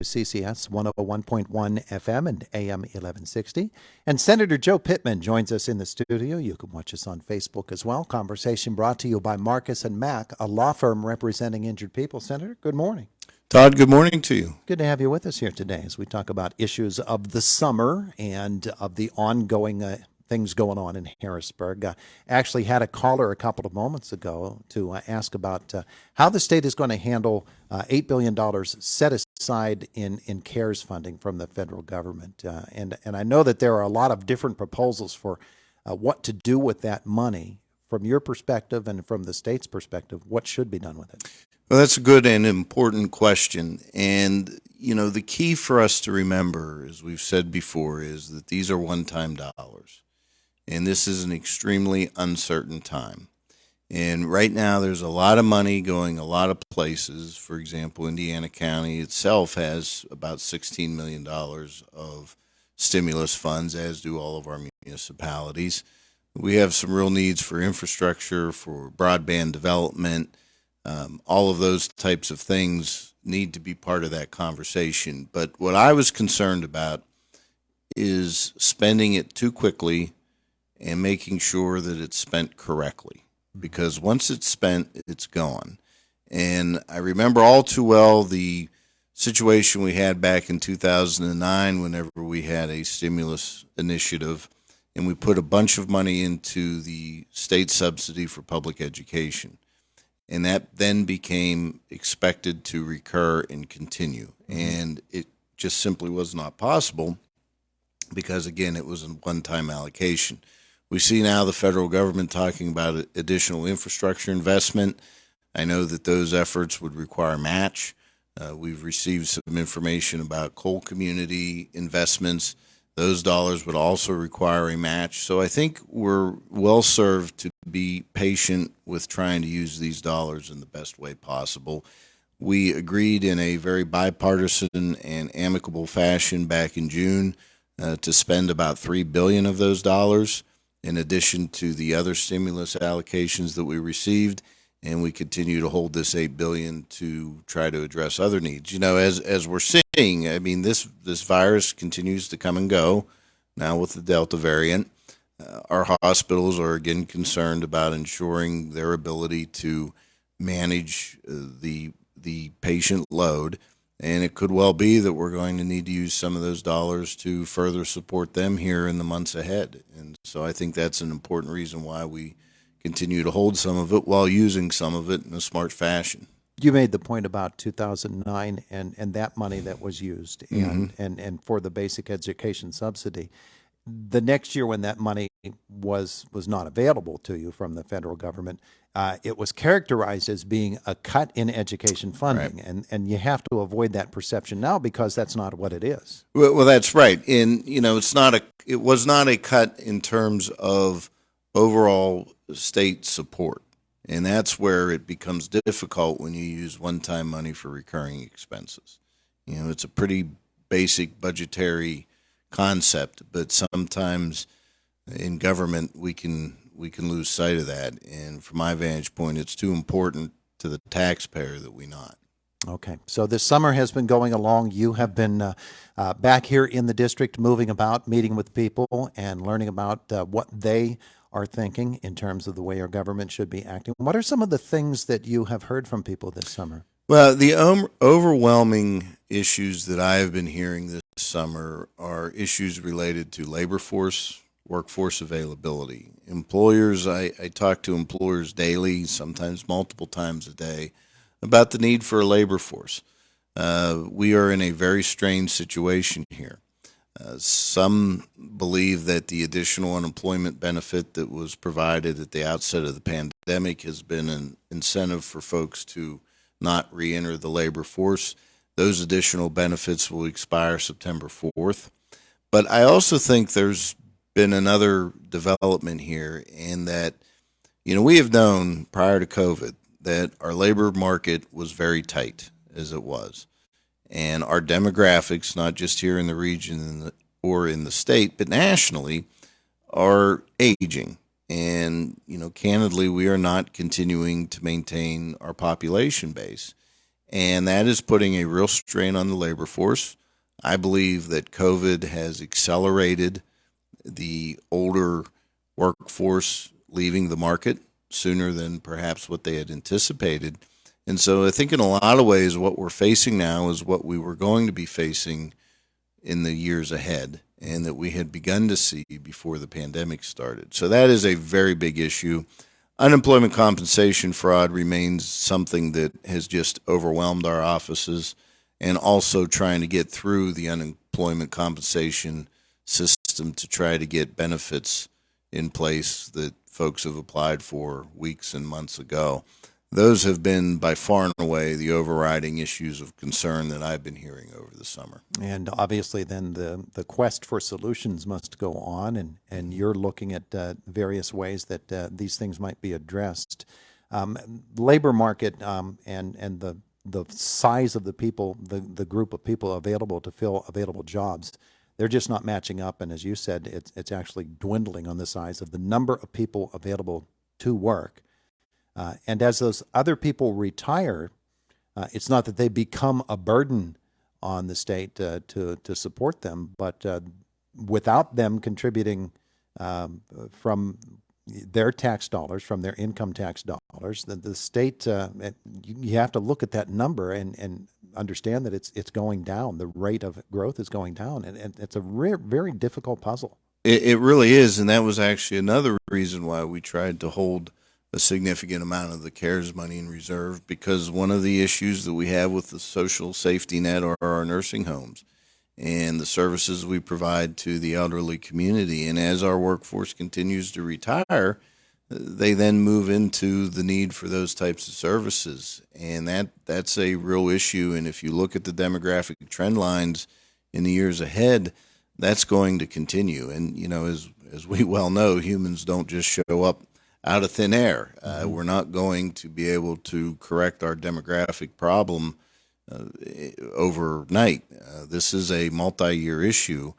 WCCS 101.1 FM and AM 1160. And Senator Joe Pittman joins us in the studio. You can watch us on Facebook as well. Conversation brought to you by Marcus and Mack, a law firm representing injured people. Senator, good morning. Todd, good morning to you. Good to have you with us here today as we talk about issues of the summer and of the ongoing things going on in Harrisburg. Actually had a caller a couple of moments ago to ask about how the state is going to handle $8 billion set aside in CARES funding from the federal government. And I know that there are a lot of different proposals for what to do with that money. From your perspective and from the state's perspective, what should be done with it? Well, that's a good and important question. And, you know, the key for us to remember, as we've said before, is that these are one-time dollars. And this is an extremely uncertain time. And right now there's a lot of money going a lot of places. For example, Indiana County itself has about $16 million of stimulus funds, as do all of our municipalities. We have some real needs for infrastructure, for broadband development. All of those types of things need to be part of that conversation. But what I was concerned about is spending it too quickly and making sure that it's spent correctly. Because once it's spent, it's gone. And I remember all too well the situation we had back in 2009 whenever we had a stimulus initiative and we put a bunch of money into the state subsidy for public education. And that then became expected to recur and continue. And it just simply was not possible because, again, it was a one-time allocation. We see now the federal government talking about additional infrastructure investment. I know that those efforts would require match. We've received some information about coal community investments. Those dollars would also require a match. So I think we're well served to be patient with trying to use these dollars in the best way possible. We agreed in a very bipartisan and amicable fashion back in June to spend about $3 billion of those dollars, in addition to the other stimulus allocations that we received, and we continue to hold this $8 billion to try to address other needs. You know, as we're seeing, I mean, this virus continues to come and go now with the Delta variant. Our hospitals are again concerned about ensuring their ability to manage the patient load. And it could well be that we're going to need to use some of those dollars to further support them here in the months ahead. And so I think that's an important reason why we continue to hold some of it while using some of it in a smart fashion. You made the point about 2009 and that money that was used and for the basic education subsidy. The next year when that money was not available to you from the federal government, it was characterized as being a cut in education funding, right. and you have to avoid that perception now because that's not what it is. Well, that's right. And you know, it was not a cut in terms of overall state support, and that's where it becomes difficult when you use one-time money for recurring expenses. You know, it's a pretty basic budgetary concept, but sometimes in government we can lose sight of that. And from my vantage point, it's too important to the taxpayer that we not. Okay. So this summer has been going along. You have been back here in the district, moving about, meeting with people and learning about what they are thinking in terms of the way our government should be acting. What are some of the things that you have heard from people this summer? Well, the overwhelming issues that I have been hearing this summer are issues related to labor force, workforce availability. Employers, I talk to employers daily, sometimes multiple times a day, about the need for a labor force. We are in a very strange situation here. Some believe that the additional unemployment benefit that was provided at the outset of the pandemic has been an incentive for folks to not re-enter the labor force. Those additional benefits will expire September 4th. But I also think there's been another development here in that, you know, we have known prior to COVID that our labor market was very tight as it was. And our demographics, not just here in the region or in the state, but nationally, are aging. And, you know, candidly, we are not continuing to maintain our population base. and that is putting a real strain on the labor force. I believe that COVID has accelerated the older workforce leaving the market sooner than perhaps what they had anticipated. And so I think in a lot of ways, what we're facing now is what we were going to be facing in the years ahead and that we had begun to see before the pandemic started. So that is a very big issue. Unemployment compensation fraud remains something that has just overwhelmed our offices, and also trying to get through the unemployment compensation system to try to get benefits in place that folks have applied for weeks and months ago. Those have been by far and away the overriding issues of concern that I've been hearing over the summer. And obviously then the quest for solutions must go on, and you're looking at various ways that these things might be addressed. Labor market and the size of the people, the group of people available to fill available jobs, they're just not matching up. And as you said, it's actually dwindling on the size of the number of people available to work. And as those other people retire, it's not that they become a burden on the state to support them, but without them contributing from their tax dollars, from their income tax dollars, the state, you have to look at that number and understand that it's going down. The rate of growth is going down, and it's a very difficult puzzle. It really is, and that was actually another reason why we tried to hold a significant amount of the CARES money in reserve, because one of the issues that we have with the social safety net are our nursing homes and the services we provide to the elderly community. And as our workforce continues to retire, they then move into the need for those types of services. And that's a real issue. And if you look at the demographic trend lines in the years ahead, that's going to continue. And, you know, as we well know, humans don't just show up out of thin air. We're not going to be able to correct our demographic problem overnight. This is a multi-year issue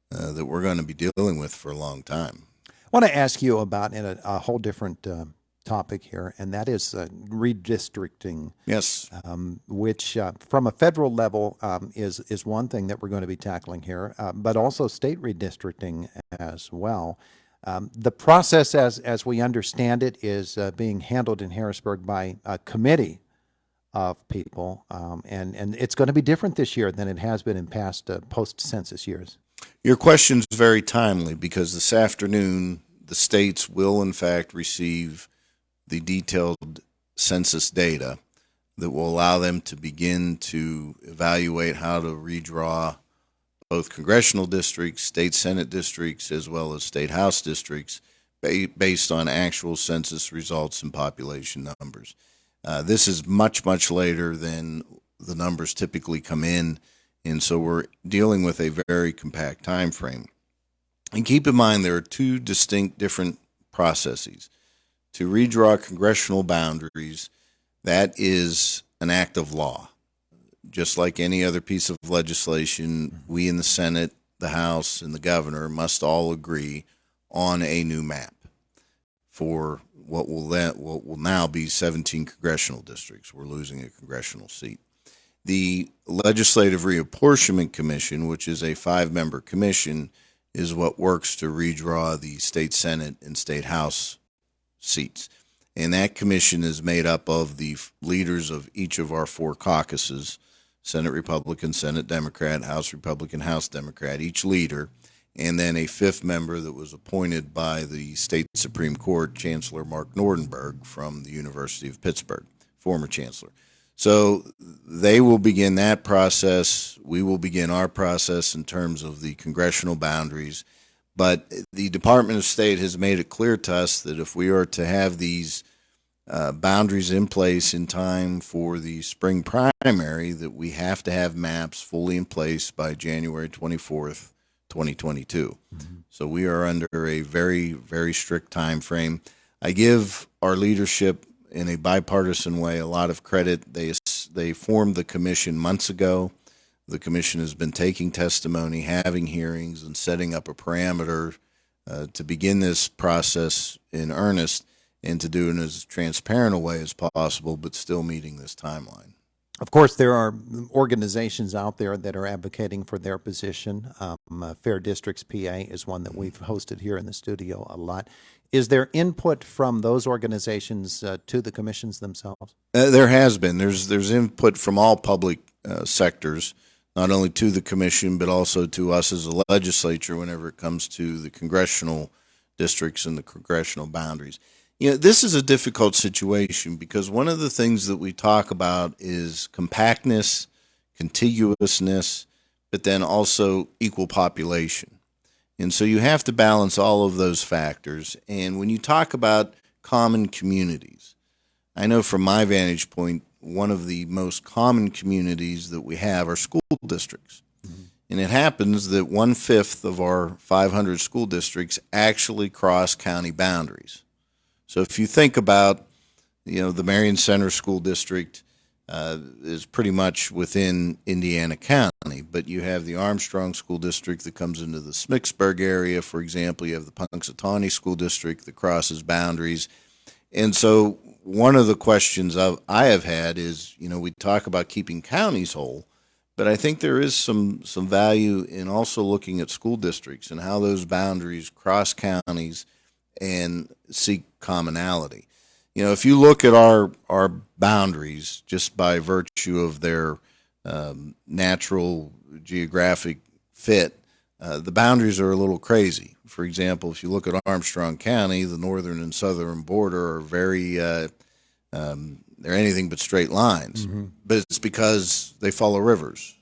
that we're going to be dealing with for a long time. I want to ask you about a whole different topic here, and that is redistricting. Yes. Which from a federal level is one thing that we're going to be tackling here, but also state redistricting as well. The process, as we understand it, is being handled in Harrisburg by a committee of people, and it's going to be different this year than it has been in past post-census years. Your question is very timely, because this afternoon the states will in fact receive the detailed census data that will allow them to begin to evaluate how to redraw both congressional districts, state Senate districts, as well as state House districts based on actual census results and population numbers. This is much, much later than the numbers typically come in, and so we're dealing with a very compact time frame. And keep in mind, there are two distinct different processes. To redraw congressional boundaries, that is an act of law. Just like any other piece of legislation, we in the Senate, the House, and the governor must all agree on a new map for what will now be 17 congressional districts. We're losing a congressional seat. The Legislative Reapportionment Commission, which is a 5-member commission, is what works to redraw the state Senate and state House seats. And that commission is made up of the leaders of each of our 4 caucuses: Senate Republican, Senate Democrat, House Republican, House Democrat, each leader, and then a 5th member that was appointed by the state Supreme Court, Chancellor Mark Nordenberg from the University of Pittsburgh, former chancellor. So they will begin that process. We will begin our process in terms of the congressional boundaries. But the Department of State has made it clear to us that if we are to have these boundaries in place in time for the spring primary, that we have to have maps fully in place by January 24th, 2022. Mm-hmm. So we are under a very, very strict time frame. I give our leadership in a bipartisan way a lot of credit. They formed the commission months ago. The commission has been taking testimony, having hearings, and setting up a parameter to begin this process in earnest, and to do it in as transparent a way as possible, but still meeting this timeline. Of course, there are organizations out there that are advocating for their position. Fair Districts PA is one that we've hosted here in the studio a lot. Is there input from those organizations to the commissions themselves? There has been. There's input from all public sectors, not only to the commission, but also to us as a legislature whenever it comes to the congressional districts and the congressional boundaries. This is a difficult situation because one of the things that we talk about is compactness, contiguousness, but then also equal population. And so you have to balance all of those factors. And when you talk about common communities, I know from my vantage point, one of the most common communities that we have are school districts. Mm-hmm. And it happens that 1/5 of our 500 school districts actually cross county boundaries. So if you think about, the Marion Center School District is pretty much within Indiana County, but you have the Armstrong School District that comes into the Smicksburg area, for example. You have the Punxsutawney School District that crosses boundaries. And so one of the questions I have had is, we talk about keeping counties whole, but I think there is some value in also looking at school districts and how those boundaries cross counties and seek commonality. If you look at our boundaries, just by virtue of their natural geographic fit, the boundaries are a little crazy. For example, if you look at Armstrong County, the northern and southern border are very, they're anything but straight lines. Mm-hmm. But it's because they follow rivers.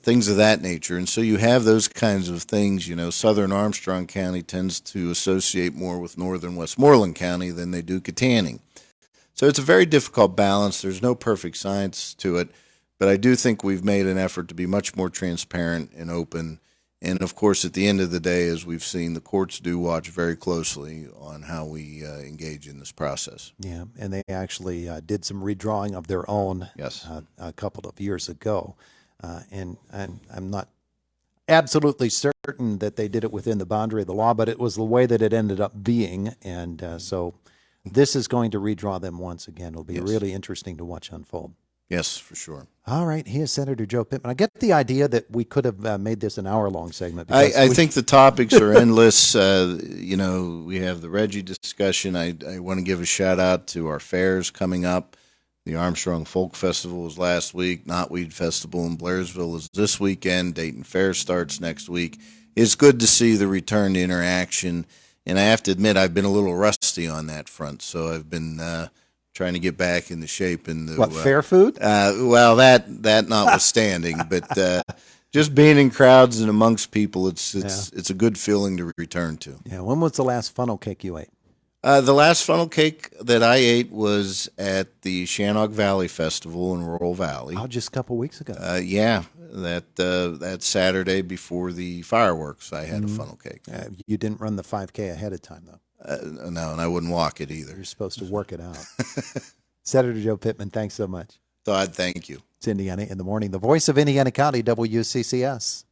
Things of that nature. And so you have those kinds of things. Southern Armstrong County tends to associate more with northern Westmoreland County than they do Katanning. So it's a very difficult balance. There's no perfect science to it, but I do think we've made an effort to be much more transparent and open. And of course, at the end of the day, as we've seen, the courts do watch very closely on how we engage in this process. Yeah, and they actually did some redrawing of their own. Yes. A couple of years ago. And I'm not absolutely certain that they did it within the boundary of the law, but it was the way that it ended up being. And so this is going to redraw them once again. It'll be really interesting to watch unfold. Yes, for sure. All right. He is Senator Joe Pittman. I get the idea that we could have made this an hour-long segment. I think the topics are endless. We have the Reggie discussion. I want to give a shout-out to our fairs coming up. The Armstrong Folk Festival was last week. Knotweed Festival in Blairsville is this weekend. Dayton Fair starts next week. It's good to see the return to interaction, and I have to admit I've been a little rusty on that front, so I've been trying to get back into shape. Fair food? Well, that notwithstanding, but just being in crowds and amongst people, it's a good feeling to return to. Yeah. When was the last funnel cake you ate? The last funnel cake that I ate was at the Shannock Valley Festival in Rural Valley. Oh, just a couple weeks ago. That Saturday before the fireworks, I had a funnel cake. You didn't run the 5K ahead of time, though. No, and I wouldn't walk it either. You're supposed to work it out. Senator Joe Pittman, thanks so much. Todd, thank you. It's Indiana in the Morning, the voice of Indiana County, WCCS.